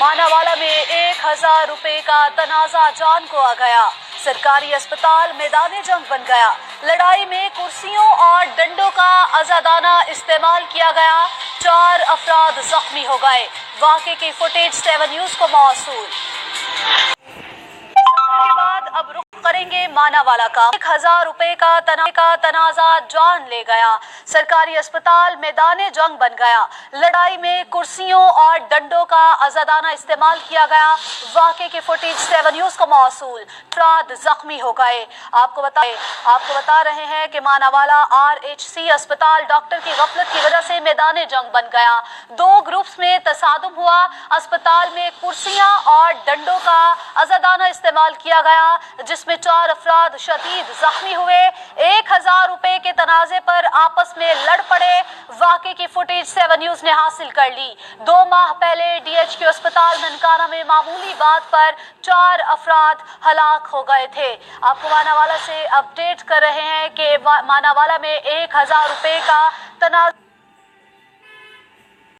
मानावाला में 1000 रुपए का तनाज़ा जान को आ गया। सरकारी अस्पताल मैदान जंग बन गया। लड़ाई में कुर्सियों और डंडों का आज़ादाना इस्तेमाल किया गया। 4 अफराद जख्मी हो गए। वाक़े की फुटेज 7 न्यूज़ को मौसूल। के बाद अब रुख करेंगे मानावाला का। 1000 रुपए का तनाज़ा जान ले गया। सरकारी अस्पताल मैदान जंग बन गया। लड़ाई में कुर्सियों और डंडों का आज़ादाना इस्तेमाल किया गया। वाक़े की फुटेज 7 न्यूज़ को मौसूल। अफराद जख्मी हो गए। आपको बता रहे हैं कि मानावाला RHC अस्पताल डॉक्टर की गफलत की वजह से मैदान जंग बन गया। 2 ग्रुप्स में तसादुम हुआ। अस्पताल में कुर्सियां और डंडों का आज़ादाना इस्तेमाल किया गया, जिसमें 4 अफराद शदीद जख्मी हुए। 1000 रुपए के तनाज़े पर आपस में लड़ पड़े। वाक़े की फुटेज 7 न्यूज़ ने हासिल कर ली। 2 माह पहले DHQ अस्पताल ननकाना में मामूली बात पर 4 अफराद हलाक हो गए थे। आपको मानावाला से अपडेट कर रहे हैं कि मानावाला में 1000 रुपए का तनाज़ा